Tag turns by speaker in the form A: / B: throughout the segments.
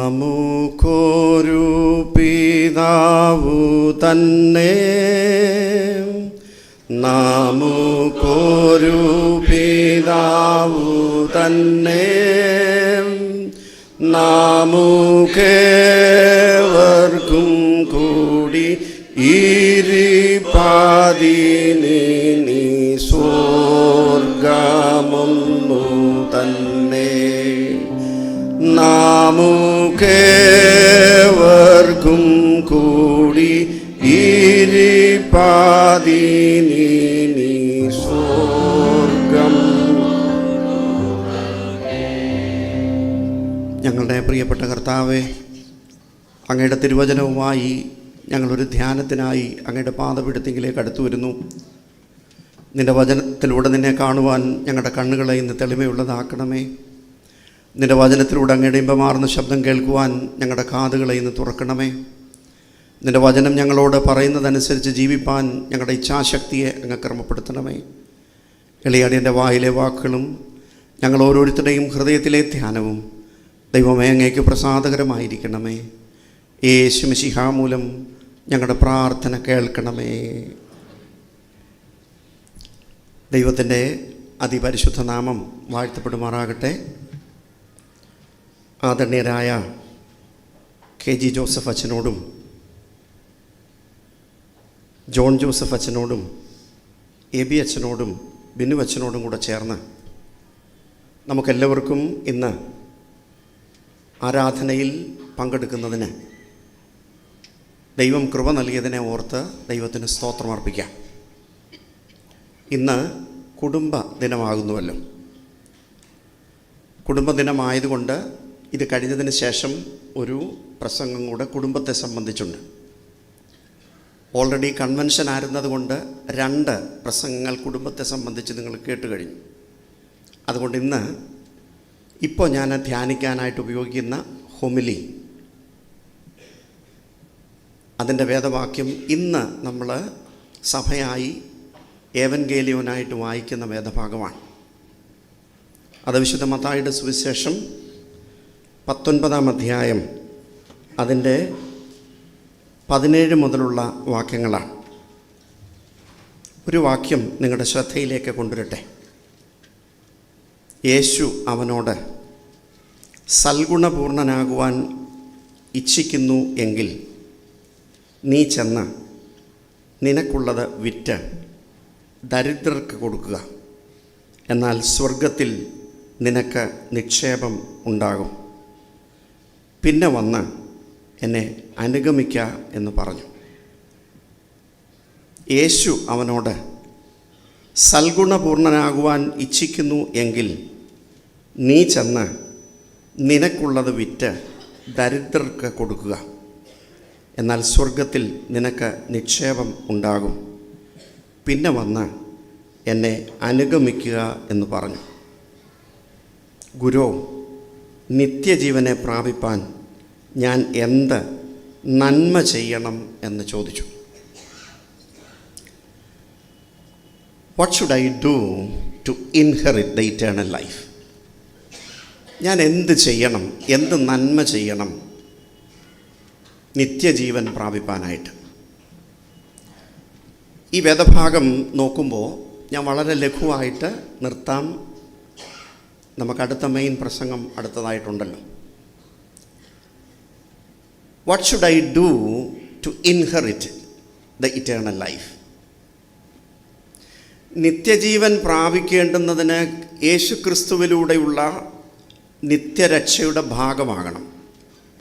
A: നമുക്കൊരു പിതാവു തന്നെ, നമുക്കൊരു പിതാവു തന്നെ, നമുക്കേവർക്കും കൂടി ഇരിപ്പാതിനി സ്വർഗമൊന്നു തന്നെ. നമുക്കേവർക്കും കൂടി ഇരിപ്പാതിനി സ്വർഗം. ഞങ്ങളുടെ പ്രിയപ്പെട്ട കർത്താവേ, അങ്ങയുടെ തിരുവചനവുമായി ഞങ്ങളൊരു ധ്യാനത്തിനായി അങ്ങയുടെ പാദപീഠത്തിലേക്ക് അടുത്തു വരുന്നു. നിൻ്റെ വചനത്തിലൂടെ നിന്നെ കാണുവാൻ ഞങ്ങളുടെ കണ്ണുകളെ ഇന്ന് തെളിമയുള്ളതാക്കണമേ. നിൻ്റെ വചനത്തിലൂടെ അങ്ങയുടെ ഇമ്പമാർന്ന ശബ്ദം കേൾക്കുവാൻ ഞങ്ങളുടെ കാതുകളെ ഇന്ന് തുറക്കണമേ. നിൻ്റെ വചനം ഞങ്ങളോട് പറയുന്നതനുസരിച്ച് ജീവിപ്പാൻ ഞങ്ങളുടെ ഇച്ഛാശക്തിയെ അങ്ങ് ക്രമപ്പെടുത്തണമേ. എളിയാടിയൻ്റെ വായിലെ വാക്കുകളും ഞങ്ങൾ ഓരോരുത്തരുടെയും ഹൃദയത്തിലെ ധ്യാനവും ദൈവമേ അങ്ങേക്ക് പ്രസാദകരമായിരിക്കണമേ. യേശു മിശിഹാ മൂലം ഞങ്ങളുടെ പ്രാർത്ഥന കേൾക്കണമേ. ദൈവത്തിൻ്റെ അതിപരിശുദ്ധ നാമം വാഴ്ത്തപ്പെടുമാറാകട്ടെ. ആദരണീയരായ KG ജോസഫ് അച്ഛനോടും ജോൺ ജോസഫ് അച്ഛനോടും AB അച്ഛനോടും ബിനു അച്ഛനോടും കൂടെ ചേർന്ന് നമുക്കെല്ലാവർക്കും ഇന്ന് ആരാധനയിൽ പങ്കെടുക്കുന്നതിന് ദൈവം കൃപ നൽകിയതിനെ ഓർത്ത് ദൈവത്തിന് സ്തോത്രം അർപ്പിക്കാം. ഇന്ന് കുടുംബ ദിനമാകുന്നുവല്ലോ. കുടുംബദിനമായതുകൊണ്ട് ഇത് കഴിഞ്ഞതിന് ശേഷം ഒരു പ്രസംഗം കൂടെ കുടുംബത്തെ സംബന്ധിച്ചുണ്ട്. ഓൾറെഡി കൺവെൻഷൻ ആയിരുന്നതുകൊണ്ട് 2 പ്രസംഗങ്ങൾ കുടുംബത്തെ സംബന്ധിച്ച് നിങ്ങൾ കേട്ട് കഴിഞ്ഞു. അതുകൊണ്ട് ഇന്ന് ഇപ്പോൾ ഞാൻ ധ്യാനിക്കാനായിട്ട് ഉപയോഗിക്കുന്ന ഹോമിലി, അതിൻ്റെ വേദവാക്യം ഇന്ന് നമ്മൾ സഭയായി ഏവൻഗേലിയോനായിട്ട് വായിക്കുന്ന വേദഭാഗമാണ്. അത് വിശുദ്ധ മത്തായിയുടെ സുവിശേഷം 19-ാം അധ്യായം അതിൻ്റെ 17 മുതലുള്ള വാക്യങ്ങളാണ്. ഒരു വാക്യം നിങ്ങളുടെ ശ്രദ്ധയിലേക്ക് കൊണ്ടുവരട്ടെ. യേശു അവനോട്, സൽഗുണപൂർണനാകുവാൻ ഇച്ഛിക്കുന്നു എങ്കിൽ നീ ചെന്ന് നിനക്കുള്ളത് വിറ്റ് ദരിദ്രർക്ക് കൊടുക്കുക, എന്നാൽ സ്വർഗത്തിൽ നിനക്ക് നിക്ഷേപം ഉണ്ടാകും. പിന്നെ വന്ന് എന്നെ അനുഗമിക്കുക എന്ന് പറഞ്ഞു. യേശു അവനോട്, സൽഗുണപൂർണനാകുവാൻ ഇച്ഛിക്കുന്നു എങ്കിൽ നീ ചെന്ന് നിനക്കുള്ളത് വിറ്റ് ദരിദ്രർക്ക് കൊടുക്കുക, എന്നാൽ സ്വർഗത്തിൽ നിനക്ക് നിക്ഷേപം ഉണ്ടാകും. പിന്നെ വന്ന് എന്നെ അനുഗമിക്കുക എന്ന് പറഞ്ഞു. ഗുരു, നിത്യജീവനെ പ്രാപിപ്പാൻ ഞാൻ എന്ത് നന്മ ചെയ്യണം എന്ന് ചോദിച്ചു. What should I do to inherit the eternal life? ഞാൻ എന്ത് ചെയ്യണം, എന്ത് നന്മ ചെയ്യണം നിത്യജീവൻ പ്രാപിപ്പാനായിട്ട്? ഈ വേദഭാഗം നോക്കുമ്പോൾ ഞാൻ വളരെ ലഘുവായിട്ട് നിർത്താം. നമുക്കടുത്ത മെയിൻ പ്രസംഗം അടുത്തതായിട്ടുണ്ടല്ലോ. What should I do to inherit the eternal life? നിത്യജീവൻ പ്രാപിക്കേണ്ടുന്നതിന് യേശുക്രിസ്തുവിലൂടെയുള്ള നിത്യരക്ഷയുടെ ഭാഗമാകണം.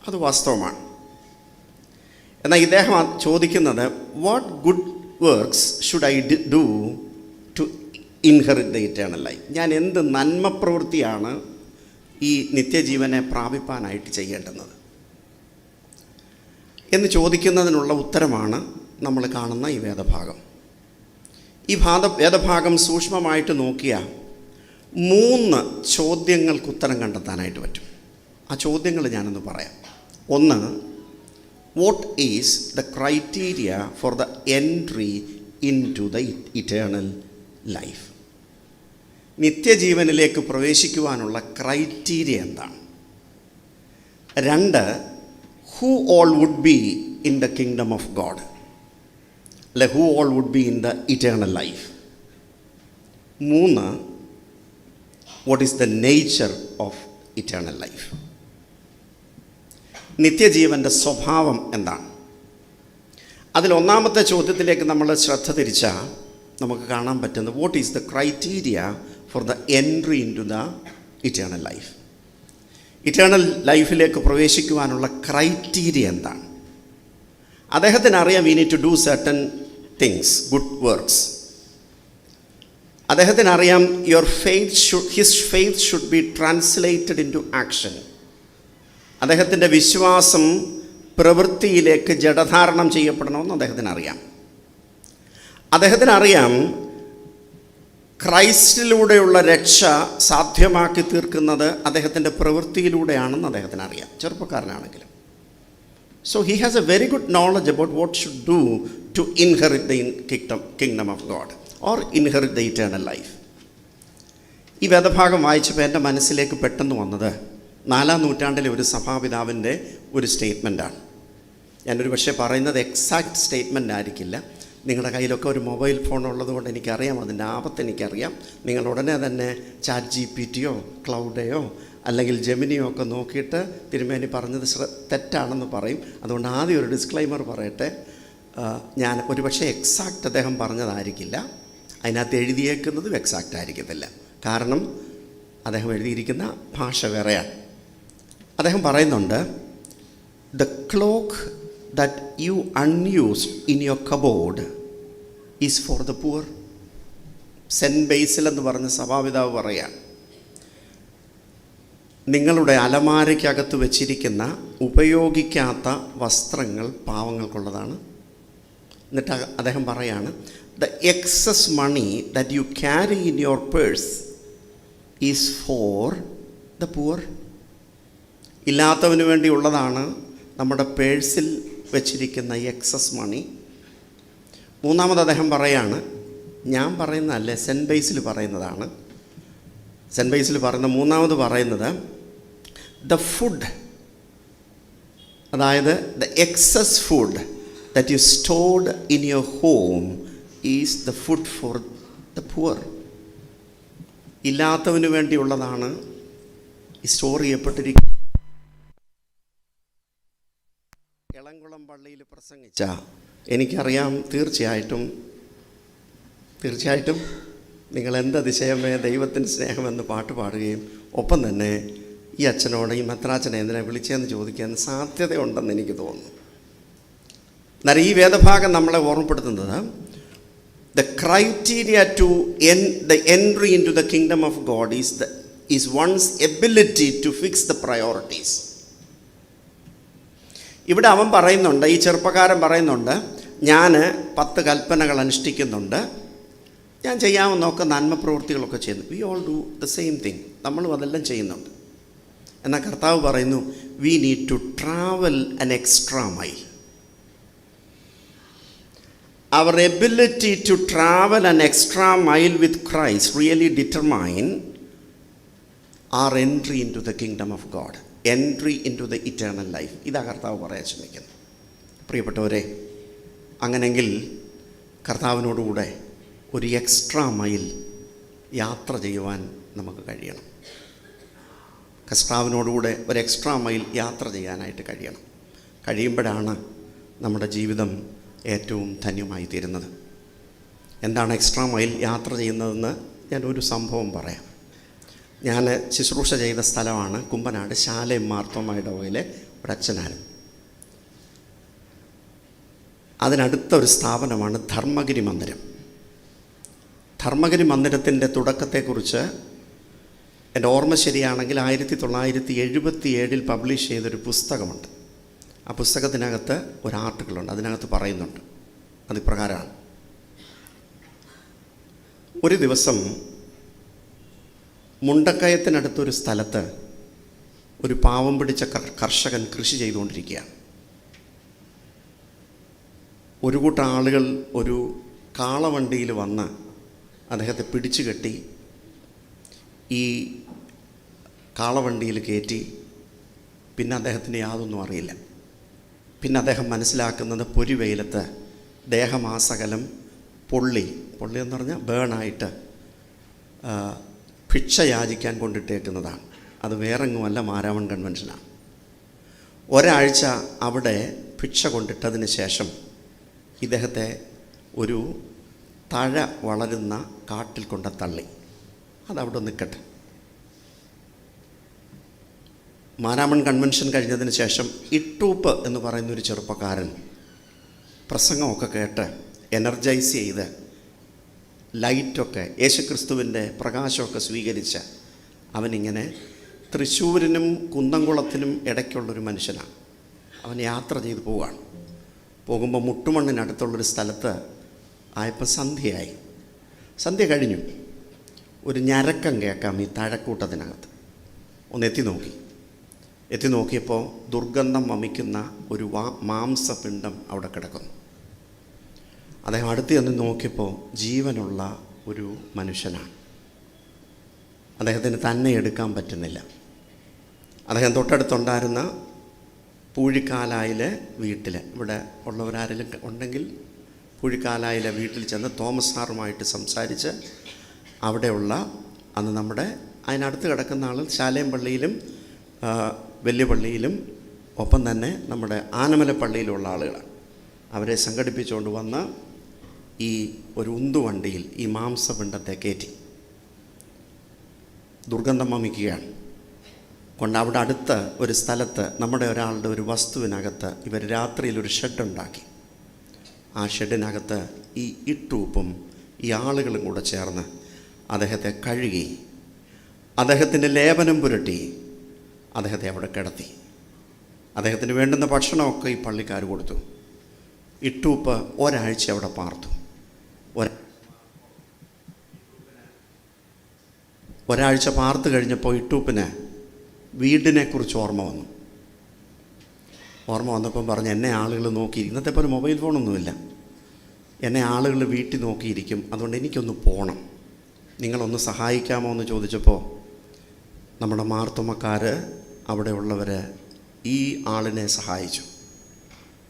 A: അത് വാസ്തവമാണ്. എന്നാൽ ഇദ്ദേഹം ചോദിക്കുന്നത്, what good works should I do to inherit the eternal life? ഞാൻ എന്ത് നന്മ പ്രവൃത്തിയാണ് ഈ നിത്യജീവനെ പ്രാപിപ്പാനായിട്ട് ചെയ്യേണ്ടുന്നത് എന്ന് ചോദിക്കുന്നതിനുള്ള ഉത്തരമാണ് നമ്മൾ കാണുന്ന ഈ വേദഭാഗം. ഈ വേദഭാഗം സൂക്ഷ്മമായിട്ട് നോക്കിയാൽ 3 ചോദ്യങ്ങൾക്ക് ഉത്തരം കണ്ടെത്താനായിട്ട് പറ്റും. ആ ചോദ്യങ്ങൾ ഞാനൊന്ന് പറയാം. ഒന്ന്, what is the criteria for the entry into the eternal life? നിത്യജീവനിലേക്ക് പ്രവേശിക്കുവാനുള്ള ക്രൈറ്റീരിയ എന്താണ്? 2, who all would be in the kingdom of God, അല്ലെ who all would be in the eternal life. 3, what is the nature of eternal life, നിത്യജീവൻ്റെ സ്വഭാവം എന്താണ്. അതിൽ ഒന്നാമത്തെ ചോദ്യത്തിലേക്ക് നമ്മൾ ശ്രദ്ധ തിരിച്ചാൽ നമുക്ക് കാണാൻ പറ്റുന്നത് what is the criteria for the entry into the eternal life. Eternal ലൈഫിലേക്ക് പ്രവേശിക്കുവാനുള്ള ക്രൈറ്റീരിയ എന്താണ്? അദ്ദേഹത്തിന് അറിയാം we need to do certain things, good works. അദ്ദേഹത്തിന് അറിയാം his faith should be translated into action. അദ്ദേഹത്തിൻ്റെ വിശ്വാസം പ്രവൃത്തിയിലേക്ക് ജഡധാരണം ചെയ്യപ്പെടണമെന്ന് അദ്ദേഹത്തിനറിയാം. അദ്ദേഹത്തിനറിയാം ക്രൈസ്റ്റിലൂടെയുള്ള രക്ഷ സാധ്യമാക്കി തീർക്കുന്നത് അദ്ദേഹത്തിൻ്റെ പ്രവൃത്തിയിലൂടെയാണെന്ന് അദ്ദേഹത്തിനറിയാം, ചെറുപ്പക്കാരനാണെങ്കിലും. So he has a very good knowledge about what should do to inherit the kingdom of God or inherit the eternal life. ഈ വേദഭാഗം വായിച്ചപ്പോൾ എൻ്റെ മനസ്സിലേക്ക് പെട്ടെന്ന് വന്നത് 4-ാം നൂറ്റാണ്ടിലെ ഒരു സഭാപിതാവിൻ്റെ ഒരു സ്റ്റേറ്റ്മെൻറ്റാണ്. ഞാനൊരു പക്ഷേ പറയുന്നത് എക്സാക്റ്റ് സ്റ്റേറ്റ്മെൻ്റ് ആയിരിക്കില്ല. നിങ്ങളുടെ കയ്യിലൊക്കെ ഒരു മൊബൈൽ ഫോൺ ഉള്ളതുകൊണ്ട് എനിക്കറിയാം അതിൻ്റെ ആപത്ത് എനിക്കറിയാം. നിങ്ങൾ ഉടനെ തന്നെ ചാറ്റ് GPT-യോ ക്ലൗഡയോ അല്ലെങ്കിൽ ജെമിനിയോ ഒക്കെ നോക്കിയിട്ട് തിരുമേനി പറഞ്ഞത് തെറ്റാണെന്ന് പറയും. അതുകൊണ്ട് ആദ്യം ഒരു ഡിസ്ക്ലൈമർ പറയട്ടെ, ഞാൻ ഒരു പക്ഷേ എക്സാക്റ്റ് അദ്ദേഹം പറഞ്ഞതായിരിക്കില്ല, അതിനകത്ത് എഴുതിയേക്കുന്നതും എക്സാക്റ്റ് ആയിരിക്കത്തില്ല. കാരണം അദ്ദേഹം എഴുതിയിരിക്കുന്ന ഭാഷ വേറെയാണ്. അദ്ദേഹം പറയുന്നുണ്ട്, the cloak that you unused in your cupboard is for the poor. Saint Basil എന്ന് പറഞ്ഞ സഭാപിതാവ് പറയാം, നിങ്ങളുടെ അലമാരയ്ക്കകത്ത് വെച്ചിരിക്കുന്ന ഉപയോഗിക്കാത്ത വസ്ത്രങ്ങൾ പാവങ്ങൾക്കുള്ളതാണ്. എന്നിട്ട് അദ്ദേഹം പറയാണ്, the excess money that you carry in your purse is for the poor. ഇല്ലാത്തവന് വേണ്ടിയുള്ളതാണ് നമ്മുടെ പേഴ്സിൽ വെച്ചിരിക്കുന്ന എക്സസ് മണി. മൂന്നാമത് അദ്ദേഹം പറയാണ്, ഞാൻ പറയുന്നതല്ലേ, സെൻറ്റ് ബേസിൽ പറയുന്നതാണ്. സെൻറ്റ് ബേസിൽ പറയുന്ന മൂന്നാമത് പറയുന്നത്, ദ ഫുഡ്, അതായത് the excess food that you stored in your home is the food for the poor. ഇല്ലാത്തവന് വേണ്ടിയുള്ളതാണ് ഈ സ്റ്റോർ ചെയ്യപ്പെട്ടിരിക്കുന്നത്. എളംകുളം പള്ളിയിൽ പ്രസംഗിച്ച എനിക്കറിയാം, തീർച്ചയായിട്ടും നിങ്ങൾ എന്ത് അതിശയമേ ദൈവത്തിൻ്റെ സ്നേഹമെന്ന് പാട്ട് പാടുകയും ഒപ്പം തന്നെ ഈ അച്ഛനോട് ഈ മെത്രാച്ചനെ എന്തിനാ വിളിച്ചതെന്ന് ചോദിക്കാൻ സാധ്യതയുണ്ടെന്ന് എനിക്ക് തോന്നുന്നു. എന്നാൽ ഈ വേദഭാഗം നമ്മളെ ഓർമ്മപ്പെടുത്തുന്നത് the criteria to the entry into the kingdom of God is one's ability to fix the priorities. ഇവിടെ അവൻ പറയുന്നുണ്ട്, ഈ ചെറുപ്പക്കാരൻ പറയുന്നുണ്ട്, ഞാൻ 10 കൽപ്പനകൾ അനുഷ്ഠിക്കുന്നുണ്ട്, ഞാൻ ചെയ്യാവുന്നൊക്കെ നന്മ പ്രവൃത്തികളൊക്കെ ചെയ്യുന്നു. We all do the same thing, നമ്മളും അതെല്ലാം ചെയ്യുന്നുണ്ട്. എന്നാൽ കർത്താവ് പറയുന്നു, we need to travel an extra mile. Our ability to travel an extra mile with Christ really determine our entry into the kingdom of God, entry into the eternal life. ഇതാ കർത്താവ് പറയാൻ ശ്രമിക്കുന്നത്. പ്രിയപ്പെട്ടവരെ, അങ്ങനെങ്കിൽ കർത്താവിനോടുകൂടെ ഒരു എക്സ്ട്രാ മൈൽ യാത്ര ചെയ്യുവാൻ നമുക്ക് കഴിയണം. കർത്താവിനോടുകൂടെ ഒരു എക്സ്ട്രാ മൈൽ യാത്ര ചെയ്യാനായിട്ട് കഴിയുമ്പോഴാണ് നമ്മുടെ ജീവിതം ഏറ്റവും ധന്യമായി തീരുന്നത്. എന്താണ് എക്സ്ട്രാ മൈൽ യാത്ര ചെയ്യുന്നതെന്ന് ഞാനൊരു സംഭവം പറയാം. ഞാൻ ശുശ്രൂഷ ചെയ്ത സ്ഥലമാണ് കുമ്പനാട് ശാലേം മാർത്തോമായുടെ വകയിലെ ഒരച്ഛനാണ്. അതിനടുത്ത ഒരു സ്ഥാപനമാണ് ധർമ്മഗിരി മന്ദിരം. ധർമ്മഗിരി മന്ദിരത്തിൻ്റെ തുടക്കത്തെക്കുറിച്ച് എൻ്റെ ഓർമ്മ ശരിയാണെങ്കിൽ 1977 പബ്ലിഷ് ചെയ്തൊരു പുസ്തകമുണ്ട്. ആ പുസ്തകത്തിനകത്ത് ഒരു ആർട്ടിക്കിളുണ്ട്. അതിനകത്ത് പറയുന്നുണ്ട്, അതിപ്രകാരമാണ്: ഒരു ദിവസം മുണ്ടക്കയത്തിനടുത്തൊരു സ്ഥലത്ത് ഒരു പാവം പിടിച്ച കർഷകൻ കൃഷി ചെയ്തുകൊണ്ടിരിക്കുകയാണ്. ഒരു കൂട്ടം ആളുകൾ ഒരു കാളവണ്ടിയിൽ വന്ന് അദ്ദേഹത്തെ പിടിച്ചു കെട്ടി ഈ കാളവണ്ടിയിൽ കയറ്റി പിന്നെ അദ്ദേഹത്തിന് യാതൊന്നും അറിയില്ല. പിന്നെ അദ്ദേഹം മനസ്സിലാക്കുന്നത് പൊരിവെയിലത്ത് ദേഹമാസകലം പൊള്ളി എന്ന് പറഞ്ഞാൽ ബേണായിട്ട് ഭിക്ഷ യാചിക്കാൻ കൊണ്ടിട്ടേക്കുന്നതാണ്. അത് വേറെങ്ങുമല്ല, മാരാമൺ കൺവെൻഷനാണ്. ഒരാഴ്ച അവിടെ ഭിക്ഷ കൊണ്ടിട്ടതിന് ശേഷം ഇദ്ദേഹത്തെ ഒരു തഴ വളരുന്ന കാട്ടിൽ കൊണ്ട് തള്ളി. അതവിടെ നിൽക്കട്ടെ. മാരാമൺ കൺവെൻഷൻ കഴിഞ്ഞതിന് ശേഷം ഇട്ടൂപ്പ് എന്ന് പറയുന്നൊരു ചെറുപ്പക്കാരൻ പ്രസംഗമൊക്കെ കേട്ട് എനർജൈസ് ചെയ്ത് ലൈറ്റൊക്കെ യേശുക്രിസ്തുവിൻ്റെ പ്രകാശമൊക്കെ സ്വീകരിച്ച് അവനിങ്ങനെ തൃശ്ശൂരിനും കുന്നംകുളത്തിനും ഇടയ്ക്കുള്ളൊരു മനുഷ്യനാണ്. അവൻ യാത്ര ചെയ്ത് പോവുകയാണ്. പോകുമ്പോൾ മുട്ടുമണ്ണിനടുത്തുള്ളൊരു സ്ഥലത്ത് ആയപ്പോൾ സന്ധ്യയായി. സന്ധ്യ കഴിഞ്ഞു. ഒരു ഞരക്കം കേൾക്കാം ഈ തഴക്കൂട്ടത്തിനകത്ത്. ഒന്ന് എത്തി നോക്കിയപ്പോൾ ദുർഗന്ധം വമിക്കുന്ന ഒരു മാംസപിണ്ഡം അവിടെ കിടക്കുന്നു. അദ്ദേഹം അടുത്ത് ചെന്ന് നോക്കിയപ്പോൾ ജീവനുള്ള ഒരു മനുഷ്യനാണ്. അദ്ദേഹത്തിന് തന്നെ എടുക്കാൻ പറ്റുന്നില്ല. അദ്ദേഹം തൊട്ടടുത്തുണ്ടായിരുന്ന പൂഴിക്കാലായിലെ വീട്ടിൽ, ഇവിടെ ഉള്ളവരാരെങ്കിലും ഉണ്ടെങ്കിൽ പൂഴിക്കാലായിലെ വീട്ടിൽ ചെന്ന് തോമസ് സാറുമായിട്ട് സംസാരിച്ച് അവിടെയുള്ള അന്ന് നമ്മുടെ അതിനടുത്ത് കിടക്കുന്ന ആൾ ശാലയം പള്ളിയിലും വലിയ പള്ളിയിലും ഒപ്പം തന്നെ നമ്മുടെ ആനമല പള്ളിയിലുള്ള ആളുകളാണ്. അവരെ സംഘടിപ്പിച്ചുകൊണ്ട് വന്ന് ഈ ഒരു ഉന്തുവണ്ടിയിൽ ഈ മാംസപിണ്ഡത്തെ കയറ്റി ദുർഗന്ധം വമിക്കുകയാണ്. കൊണ്ട് അവിടെ അടുത്ത് ഒരു സ്ഥലത്ത് നമ്മുടെ ഒരാളുടെ ഒരു വസ്തുവിനകത്ത് ഇവർ രാത്രിയിലൊരു ഷെഡുണ്ടാക്കി. ആ ഷെഡിനകത്ത് ഈ ഇട്ടൂപ്പും ഈ ആളുകളും കൂടെ ചേർന്ന് അദ്ദേഹത്തെ കഴുകി, അദ്ദേഹത്തിൻ്റെ ലേപനം പുരട്ടി അദ്ദേഹത്തെ അവിടെ കിടത്തി. അദ്ദേഹത്തിന് വേണ്ടുന്ന ഭക്ഷണമൊക്കെ ഈ പള്ളിക്കാർ കൊടുത്തു. ഇട്ടൂപ്പ് ഒരാഴ്ച അവിടെ പാർത്തു. ഒരാഴ്ച പാർത്ത് കഴിഞ്ഞപ്പോൾ ഇട്ടൂപ്പിന് വീടിനെക്കുറിച്ച് ഓർമ്മ വന്നപ്പം പറഞ്ഞ്, എന്നെ ആളുകൾ നോക്കി, ഇന്നത്തെ പോലെ മൊബൈൽ ഫോണൊന്നുമില്ല, എന്നെ ആളുകൾ വീട്ടിൽ നോക്കിയിരിക്കും, അതുകൊണ്ട് എനിക്കൊന്ന് പോകണം, നിങ്ങളൊന്ന് സഹായിക്കാമോ എന്ന് ചോദിച്ചപ്പോൾ നമ്മുടെ മാർത്തോമക്കാർ അവിടെയുള്ളവർ ഈ ആളിനെ സഹായിച്ചു.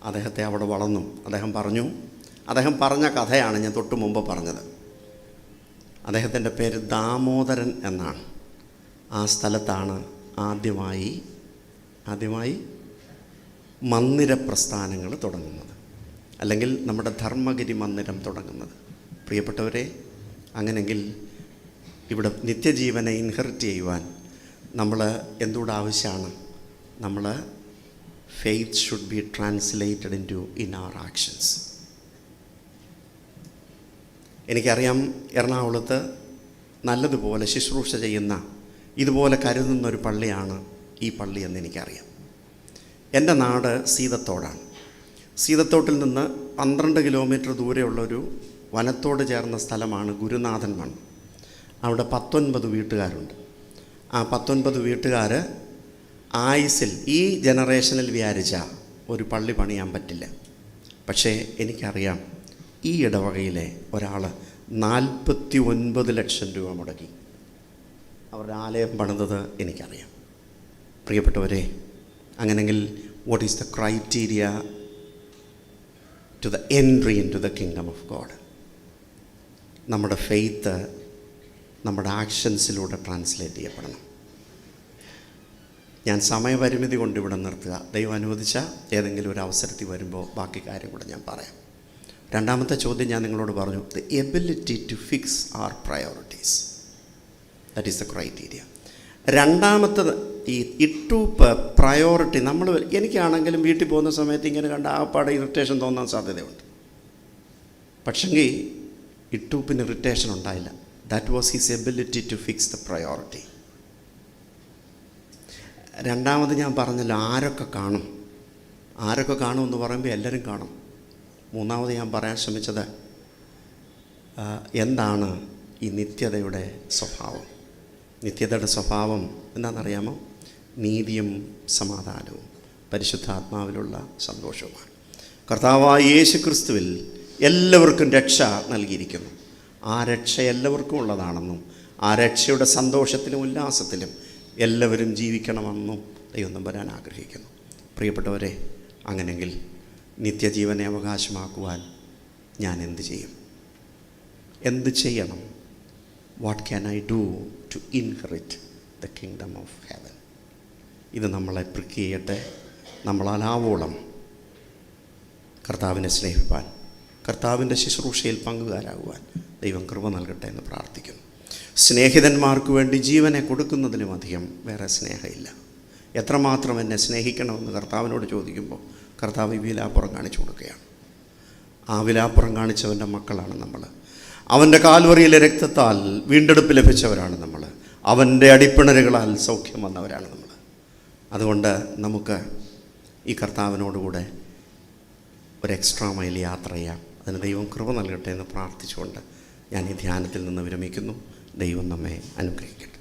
A: അദ്ദേഹത്തെ അവിടെ വളർന്നു. അദ്ദേഹം പറഞ്ഞ കഥയാണ് ഞാൻ തൊട്ട് മുമ്പ് പറഞ്ഞത്. അദ്ദേഹത്തിൻ്റെ പേര് ദാമോദരൻ എന്നാണ്. ആ സ്ഥലത്താണ് ആദ്യമായി മന്ദിര പ്രസ്ഥാനങ്ങൾ തുടങ്ങുന്നത്, അല്ലെങ്കിൽ നമ്മുടെ ധർമ്മഗിരി മന്ദിരം തുടങ്ങുന്നത്. പ്രിയപ്പെട്ടവരെ, അങ്ങനെങ്കിൽ ഇവിടെ നിത്യജീവനെ ഇൻഹെറിറ്റ് ചെയ്യുവാൻ നമ്മൾ എന്തുകൂടെ ആവശ്യമാണ്? നമ്മൾ faith should be translated in our actions. എനിക്കറിയാം, എറണാകുളത്ത് നല്ലതുപോലെ ശുശ്രൂഷ ചെയ്യുന്ന, ഇതുപോലെ കരുതുന്നൊരു പള്ളിയാണ് ഈ പള്ളി എന്ന് എനിക്കറിയാം. എൻ്റെ നാട് സീതത്തോടാണ്. സീതത്തോട്ടിൽ നിന്ന് 12 കിലോമീറ്റർ ദൂരെയുള്ളൊരു വനത്തോട് ചേർന്ന സ്ഥലമാണ് ഗുരുനാഥൻ മണ്ണ്. അവിടെ 19 വീട്ടുകാരുണ്ട്. ആ 19 വീട്ടുകാർ ആയുസിൽ ഈ ജനറേഷനിൽ വിചാരിച്ച ഒരു പള്ളി പണിയാൻ പറ്റില്ല. പക്ഷേ എനിക്കറിയാം, ഈ ഇടവകയിലെ ഒരാൾ 49 ലക്ഷം രൂപ മുടക്കി അവരുടെ ആലയം പണിതത് എനിക്കറിയാം. പ്രിയപ്പെട്ടവരെ, അങ്ങനെങ്കിൽ what is the criteria to the entry into the kingdom of God? നമ്മുടെ ഫെയ്ത്ത് നമ്മുടെ ആക്ഷൻസിലൂടെ ട്രാൻസ്ലേറ്റ് ചെയ്യപ്പെടണം. ഞാൻ സമയപരിമിതി കൊണ്ട് ഇവിടെ നിർത്തുക. ദൈവം അനുവദിച്ച ഏതെങ്കിലും ഒരു അവസരത്തിൽ വരുമ്പോൾ ബാക്കി കാര്യം കൂടെ ഞാൻ പറയാം. രണ്ടാമത്തെ ചോദ്യം ഞാൻ നിങ്ങളോട് പറഞ്ഞു, the ability to fix our priorities, that is the criteria. രണ്ടാമത്തത് ഈ ഇട്ടൂപ്പ് പ്രയോറിറ്റി. എനിക്കാണെങ്കിലും വീട്ടിൽ പോകുന്ന സമയത്ത് ഇങ്ങനെ കണ്ട ആപ്പാടെ ഇറിറ്റേഷൻ തോന്നാൻ സാധ്യതയുണ്ട്. പക്ഷെങ്കിൽ ഇട്ടൂപ്പിന് ഇറിറ്റേഷൻ ഉണ്ടായില്ല. That was his ability to fix the priority. രണ്ടാമത് ഞാൻ പറഞ്ഞല്ലോ, ആരൊക്കെ കാണുമെന്ന് പറയുമ്പോൾ എല്ലാവരും കാണും. മൂന്നാമത് ഞാൻ പറയാൻ ശ്രമിച്ചത്, എന്താണ് ഈ നിത്യതയുടെ സ്വഭാവം? നിത്യതയുടെ സ്വഭാവം എന്താണെന്നറിയാമോ? നീതിയും സമാധാനവും പരിശുദ്ധാത്മാവിലുള്ള സന്തോഷവുമാണ്. കർത്താവായ യേശു ക്രിസ്തുവിൽ എല്ലാവർക്കും രക്ഷ നൽകിയിരിക്കുന്നു. ആ രക്ഷ എല്ലാവർക്കും ഉള്ളതാണെന്നും ആ രക്ഷയുടെ സന്തോഷത്തിലും ഉല്ലാസത്തിലും എല്ലാവരും ജീവിക്കണമെന്നും ദൈവം തമ്പുരാൻ ആഗ്രഹിക്കുന്നു. പ്രിയപ്പെട്ടവരെ, അങ്ങനെങ്കിൽ നിത്യജീവനെ അവകാശമാക്കുവാൻ ഞാൻ എന്ത് ചെയ്യും? എന്ത് ചെയ്യണം? What can I do to inherit the kingdom of heaven? ഇത് നമ്മളെ പ്രിക്ക് ചെയ്യട്ടെ. നമ്മളാലാവോളം കർത്താവിനെ സ്നേഹിപ്പാൻ, കർത്താവിൻ്റെ ശുശ്രൂഷയിൽ പങ്കുകാരാകുവാൻ ദൈവം കൃപ നൽകട്ടെ എന്ന് പ്രാർത്ഥിക്കുന്നു. സ്നേഹിതന്മാർക്ക് വേണ്ടി ജീവനെ കൊടുക്കുന്നതിലും അധികം വേറെ സ്നേഹമില്ല. എത്രമാത്രം എന്നെ സ്നേഹിക്കണമെന്ന് കർത്താവിനോട് ചോദിക്കുമ്പോൾ കർത്താവ് ഈ വിലാപ്പുറം കാണിച്ചു കൊടുക്കുകയാണ്. ആ വിലാപ്പുറം കാണിച്ചവൻ്റെ മക്കളാണ് നമ്മൾ. അവൻ്റെ കാൽവറിയിലെ രക്തത്താൽ വീണ്ടെടുപ്പ് ലഭിച്ചവരാണ് നമ്മൾ. അവൻ്റെ അടിപ്പിണരുകളാൽ സൗഖ്യം വന്നവരാണ് നമ്മൾ. അതുകൊണ്ട് നമുക്ക് ഈ കർത്താവിനോടുകൂടെ ഒരു എക്സ്ട്രാ മൈൽ യാത്ര ചെയ്യാം. അതിന് ദൈവം കൃപ നൽകട്ടെ എന്ന് പ്രാർത്ഥിച്ചുകൊണ്ട് ഞാൻ ഈ ധ്യാനത്തിൽ നിന്ന് വിരമിക്കുന്നു. ദൈവം നമ്മെ അനുഗ്രഹിക്കട്ടെ.